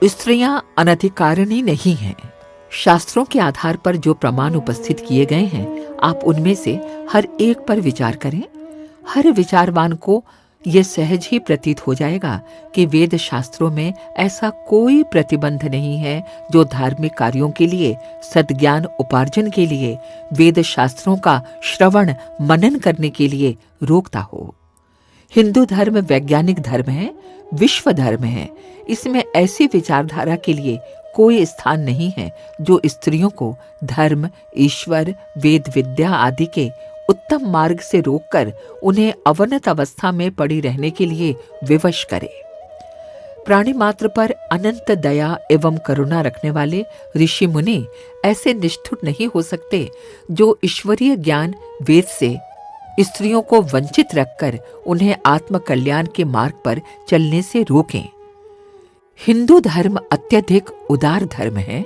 स्त्रियां अनधिकारिणी नहीं हैं। शास्त्रों के आधार पर जो प्रमाण उपस्थित किए गए हैं, आप उनमें से हर एक पर विचार करें। हर विचारवान को यह सहज ही प्रतीत हो जाएगा कि वेद शास्त्रों में ऐसा कोई प्रतिबंध नहीं है जो धार्मिक कार्यों के लिए, सद्ज्ञान उपार्जन के लिए, वेद शास्त्रों का श्रवण मनन करने के लिए रोकता हो। हिंदू धर्म वैज्ञानिक धर्म है, विश्व धर्म है। इसमें ऐसी विचारधारा के लिए कोई स्थान नहीं है जो स्त्रियों को धर्म, ईश्वर, वेद विद्या आदि के उत्तम मार्ग से रोककर उन्हें अवनत अवस्था में पड़ी रहने के लिए विवश करे। प्राणी मात्र पर अनंत दया एवं करुणा रखने वाले ऋषि मुनि ऐसे निष्ठुर नहीं हो सकते जो ईश्वरीय ज्ञान वेद से स्त्रियों को वंचित रखकर उन्हें आत्म कल्याण के मार्ग पर चलने से रोकें। हिंदू धर्म अत्यधिक उदार धर्म है।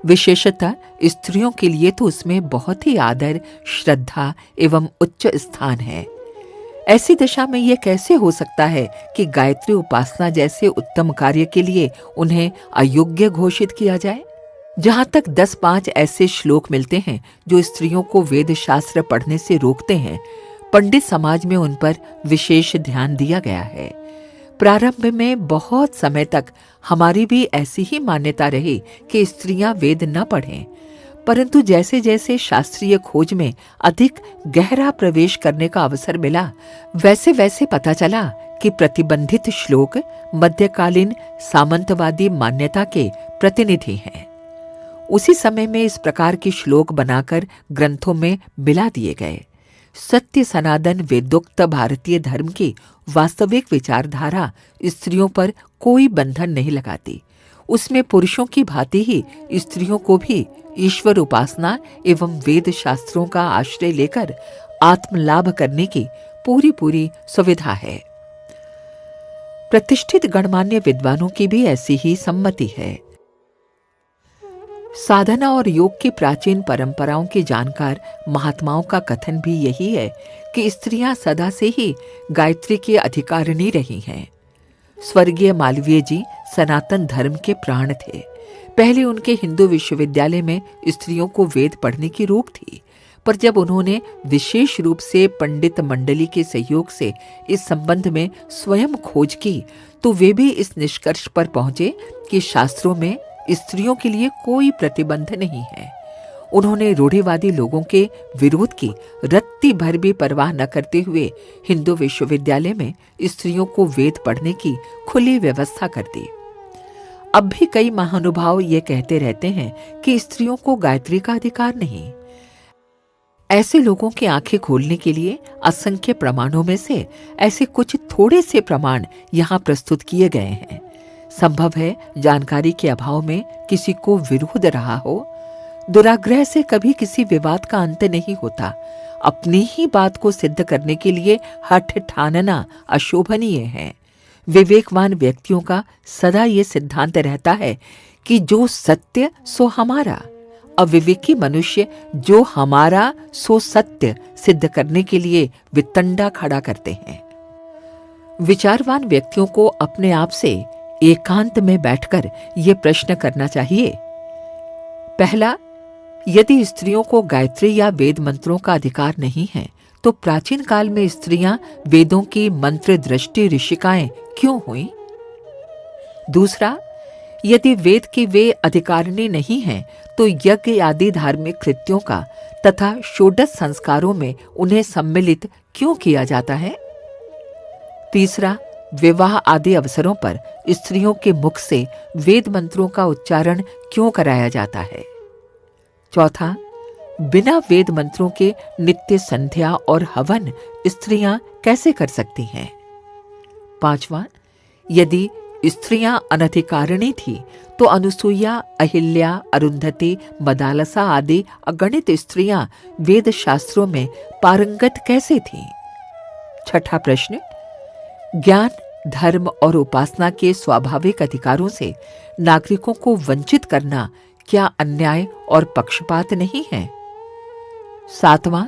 विशेषतः स्त्रियों के लिए तो उसमें बहुत ही आदर, श्रद्धा एवं उच्च स्थान है। ऐसी दशा में यह कैसे हो सकता है कि गायत्री उपासना जैसे उत्तम कार्य के लिए उन्हें अयोग्य घोषित किया जाए? जहां तक 10-5 ऐसे श्लोक मिलते हैं जो स्त्रियों को वेद शास्त्र पढ़ने से रोकते हैं, पंडित समाज में उन पर विशेष ध्यान दिया गया है। प्रारंभ में बहुत समय तक हमारी भी ऐसी ही मान्यता रही कि स्त्रियां वेद न पढ़ें, परंतु जैसे जैसे शास्त्रीय खोज में अधिक गहरा प्रवेश करने का अवसर मिला, वैसे वैसे पता चला कि प्रतिबंधित श्लोक मध्यकालीन सामंतवादी मान्यता के प्रतिनिधि हैं। उसी समय में इस प्रकार के श्लोक बनाकर ग्रंथों में मिला दिए गए। सत्य सनातन वेदोक्त भारतीय धर्म की वास्तविक विचारधारा स्त्रियों पर कोई बंधन नहीं लगाती। उसमें पुरुषों की भांति ही स्त्रियों को भी ईश्वर उपासना एवं वेद शास्त्रों का आश्रय लेकर आत्मलाभ करने की पूरी सुविधा है। प्रतिष्ठित गणमान्य विद्वानों की भी ऐसी ही सम्मति है। साधना और योग की प्राचीन परंपराओं के जानकार महात्माओं का कथन भी यही है कि स्त्रियां सदा से ही गायत्री की अधिकारिणी रही हैं। स्वर्गीय मालवीय जी सनातन धर्म के प्राण थे। पहले उनके हिंदू विश्वविद्यालय में स्त्रियों को वेद पढ़ने की रोक थी, पर जब उन्होंने विशेष रूप से पंडित मंडली के सहयोग से इस संबंध में स्वयं खोज की, तो वे भी इस निष्कर्ष पर पहुंचे कि शास्त्रों में स्त्रियों के लिए कोई प्रतिबंध नहीं है। उन्होंने रूढ़िवादी लोगों के विरोध की रत्ती भर भी परवाह न करते हुए हिंदू विश्वविद्यालय में स्त्रियों को वेद पढ़ने की खुली व्यवस्था कर दी। अब भी कई महानुभाव ये कहते रहते हैं कि स्त्रियों को गायत्री का अधिकार नहीं। ऐसे लोगों की आंखें खोलने के लिए असंख्य प्रमाणों में से ऐसे कुछ थोड़े से प्रमाण यहाँ प्रस्तुत किए गए हैं। संभव है जानकारी के अभाव में किसी को विरोध रहा हो। दुराग्रह से कभी किसी विवाद का अंत नहीं होता। अपनी ही बात को सिद्ध करने के लिए हठ ठानना अशोभनीय है। विवेकवान व्यक्तियों का सदा ये सिद्धांत रहता है कि जो सत्य सो हमारा। अविवेकी मनुष्य जो हमारा सो सत्य सिद्ध करने के लिए वितंडा खड़ा करते हैं। विचारवान व्यक्तियों को अपने आप से एकांत में बैठकर यह प्रश्न करना चाहिए। पहला, यदि स्त्रियों को गायत्री या वेद मंत्रों का अधिकार नहीं है, तो प्राचीन काल में स्त्रियां वेदों की मंत्र दृष्टि ऋषिकाएं क्यों हुईं? दूसरा, यदि वेद की वे अधिकारिणी नहीं हैं, तो यज्ञ आदि धार्मिक कृत्यों का तथा षोडश संस्कारों में उन्हें सम्मिलित क्यों किया जाता है? तीसरा, विवाह आदि अवसरों पर स्त्रियों के मुख से वेद मंत्रों का उच्चारण क्यों कराया जाता है? चौथा, बिना वेद मंत्रों के नित्य संध्या और हवन स्त्रियां कैसे कर सकती हैं? पांचवा, यदि स्त्रियां अनधिकारिणी थी, तो अनुसुईया, अहिल्या, अरुंधति, मदालसा आदि अगणित स्त्रियां वेद शास्त्रों में पारंगत कैसे थीं? छठा प्रश्न, ज्ञान, धर्म और उपासना के स्वाभाविक अधिकारों से नागरिकों को वंचित करना क्या अन्याय और पक्षपात नहीं है? सातवां,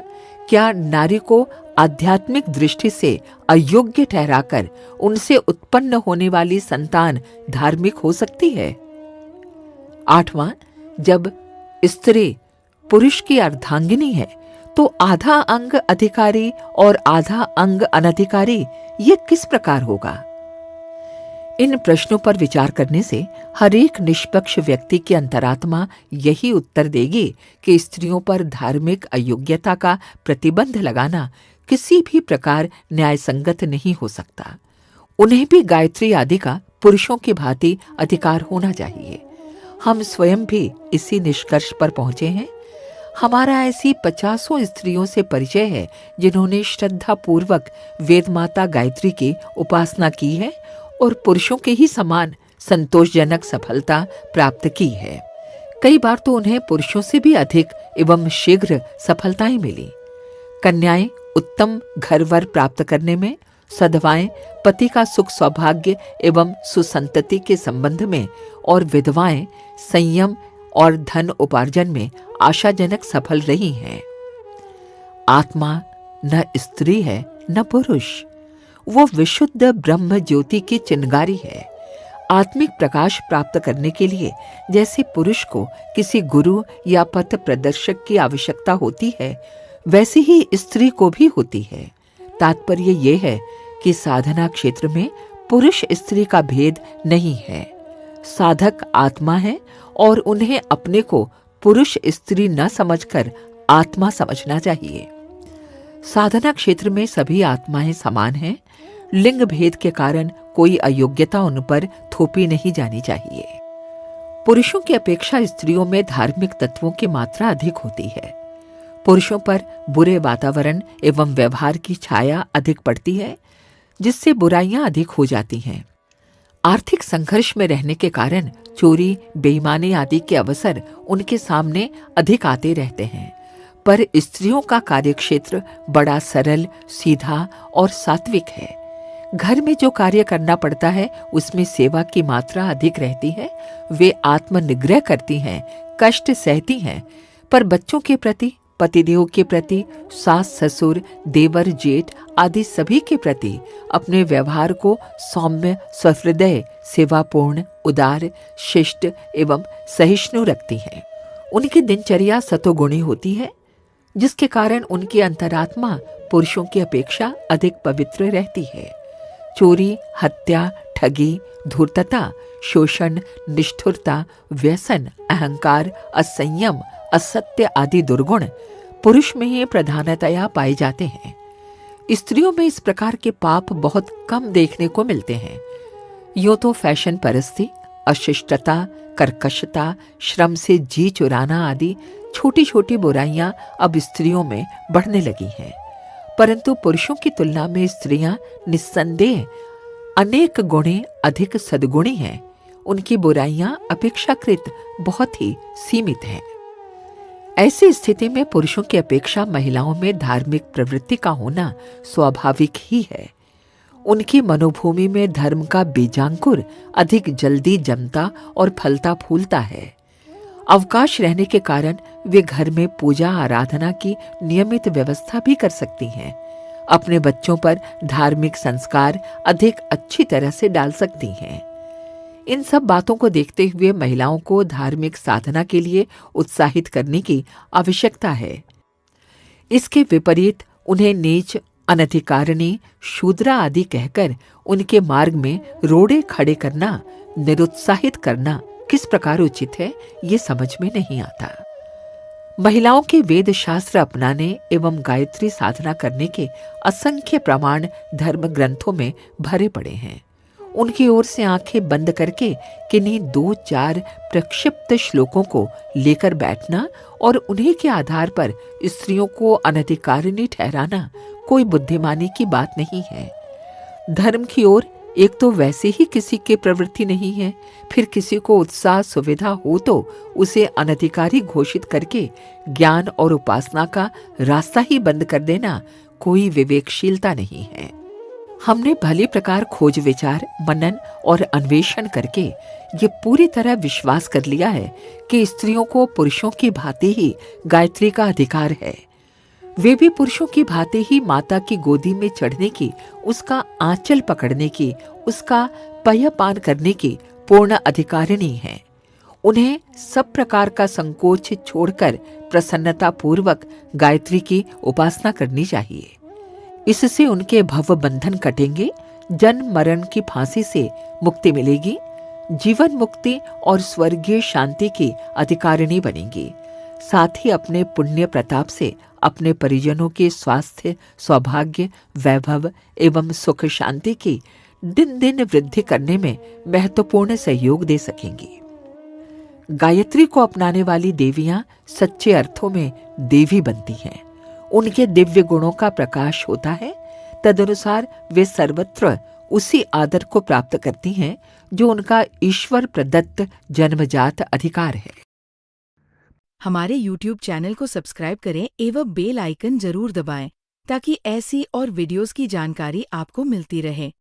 क्या नारी को आध्यात्मिक दृष्टि से अयोग्य ठहराकर उनसे उत्पन्न होने वाली संतान धार्मिक हो सकती है? 8वां, जब स्त्री पुरुष की अर्धांगिनी है तो आधा अंग अधिकारी और आधा अंग अनधिकारी, ये किस प्रकार होगा? इन प्रश्नों पर विचार करने से हर एक निष्पक्ष व्यक्ति की अंतरात्मा यही उत्तर देगी कि स्त्रियों पर धार्मिक अयोग्यता का प्रतिबंध लगाना किसी भी प्रकार न्यायसंगत नहीं हो सकता। उन्हें भी गायत्री आदि का पुरुषों की भांति अधिकार होना चाहिए। हम स्वयं भी इसी निष्कर्ष पर पहुंचे हैं। हमारा ऐसी 50 स्त्रियों से परिचय है जिन्होंने श्रद्धा पूर्वक वेद माता गायत्री की उपासना की है और पुरुषों के ही समान संतोषजनक सफलता प्राप्त की है। कई बार तो उन्हें पुरुषों से भी अधिक एवं शीघ्र सफलताएं मिली। कन्याएं उत्तम घर वर प्राप्त करने में, सधवाएं पति का सुख सौभाग्य एवं सुसंतति के संबंध में, और विधवाएं संयम और धन उपार्जन में आशाजनक सफल रही हैं। आत्मा न स्त्री है न पुरुष, वो विशुद्ध ब्रह्म ज्योति की चिंगारी है। आत्मिक प्रकाश प्राप्त करने के लिए जैसे पुरुष को किसी गुरु या पथ प्रदर्शक की आवश्यकता होती है, वैसे ही स्त्री को भी होती है। तात्पर्य ये है कि साधना क्षेत्र में पुरुष स्त्री का भेद नहीं है। साधक आत्मा है और उन्हें अपने को पुरुष स्त्री न समझकर आत्मा समझना चाहिए। साधना क्षेत्र में सभी आत्माएं समान हैं। लिंग भेद के कारण कोई अयोग्यता उन पर थोपी नहीं जानी चाहिए। पुरुषों की अपेक्षा स्त्रियों में धार्मिक तत्वों की मात्रा अधिक होती है। पुरुषों पर बुरे वातावरण एवं व्यवहार की छाया अधिक पड़ती है, जिससे बुराइयां अधिक हो जाती हैं। आर्थिक संघर्ष में रहने के कारण चोरी, बेईमानी आदि के अवसर उनके सामने अधिक आते रहते हैं। पर स्त्रियों का कार्यक्षेत्र बड़ा सरल, सीधा और सात्विक है। घर में जो कार्य करना पड़ता है उसमें सेवा की मात्रा अधिक रहती है। वे आत्मनिग्रह करती हैं, कष्ट सहती हैं, पर बच्चों के प्रति, पतिदेव के प्रति, सास ससुर, देवर जेठ आदि सभी के प्रति अपने व्यवहार को सौम्य, सहृदय, सेवापूर्ण, उदार, शिष्ट एवं सहिष्णु रखती हैं। उनकी दिनचर्या सतोगुणी होती है, जिसके कारण उनकी अंतरात्मा पुरुषों की अपेक्षा अधिक पवित्र रहती है। चोरी, हत्या, ठगी, धूर्तता, शोषण, निष्ठुरता, व्यसन, अहंकार, असंयम, असत्य आदि दुर्गुण पुरुष में ही प्रधानतया पाए जाते हैं। स्त्रियों में इस प्रकार के पाप बहुत कम देखने को मिलते हैं। यूं तो फैशन परस्ती, अशिष्टता, कर्कशता, श्रम से जी चुराना आदि छोटी छोटी बुराइयां अब स्त्रियों में बढ़ने लगी हैं, परंतु पुरुषों की तुलना में स्त्रियां निस्संदेह अनेक गुणे अधिक सद्गुणी हैं। उनकी बुराइयां अपेक्षाकृत बहुत ही सीमित हैं। ऐसी स्थिति में पुरुषों की अपेक्षा महिलाओं में धार्मिक प्रवृत्ति का होना स्वाभाविक ही है। उनकी मनोभूमि में धर्म का बीजांकुर अधिक जल्दी जमता और फलता फूलता है। अवकाश रहने के कारण वे घर में पूजा आराधना की नियमित व्यवस्था भी कर सकती हैं। अपने बच्चों पर धार्मिक संस्कार अधिक अच्छी तरह से डाल सकती हैं। इन सब बातों को देखते हुए महिलाओं को धार्मिक साधना के लिए उत्साहित करने की आवश्यकता है। इसके विपरीत उन्हें नीच, अनधिकारिणी, शूद्रा आदि कहकर उनके मार्ग में रोड़े खड़े करना, निरुत्साहित करना किस प्रकार उचित है, ये समझ में नहीं आता। महिलाओं के वेद शास्त्र अपनाने एवं गायत्री साधना करने के असंख्य प्रमाण धर्म ग्रंथों में भरे पड़े हैं। उनकी ओर से आंखें बंद करके किन्हीं 2-4 प्रक्षिप्त श्लोकों को लेकर बैठना और उन्हीं के आधार पर स्त्रियों को अनधिकारिणी ठहराना कोई बुद्धिमानी की बात नहीं है। धर्म की ओर एक तो वैसे ही किसी की प्रवृत्ति नहीं है, फिर किसी को उत्साह सुविधा हो तो उसे अनधिकारी घोषित करके ज्ञान और उपासना का रास्ता ही बंद कर देना कोई विवेकशीलता नहीं है। हमने भली प्रकार खोज विचार, मनन और अन्वेषण करके ये पूरी तरह विश्वास कर लिया है कि स्त्रियों को पुरुषों की भांति ही गायत्री का अधिकार है। वे भी पुरुषों की भांति ही माता की गोदी में चढ़ने की, उसका आंचल पकड़ने की, उसका पयपान करने की पूर्ण अधिकारिणी हैं। उन्हें सब प्रकार का संकोच छोड़कर प्रसन्नता पूर्वक गायत्री की उपासना करनी चाहिए। इससे उनके भव बंधन कटेंगे, जन्म मरण की फांसी से मुक्ति मिलेगी, जीवन मुक्ति और स्वर्गीय शांति की अधिकारिणी बनेंगी। साथ ही अपने पुण्य प्रताप से अपने परिजनों के स्वास्थ्य, सौभाग्य, वैभव एवं सुख शांति की दिन दिन वृद्धि करने में महत्वपूर्ण सहयोग दे सकेंगी। गायत्री को अपनाने वाली देवियां सच्चे अर्थों में देवी बनती हैं। उनके दिव्य गुणों का प्रकाश होता है। तदनुसार वे सर्वत्र उसी आदर को प्राप्त करती हैं जो उनका ईश्वर प्रदत्त जन्मजात अधिकार है। हमारे YouTube चैनल को सब्सक्राइब करें एवं बेल आइकन जरूर दबाएं ताकि ऐसी और वीडियोस की जानकारी आपको मिलती रहे।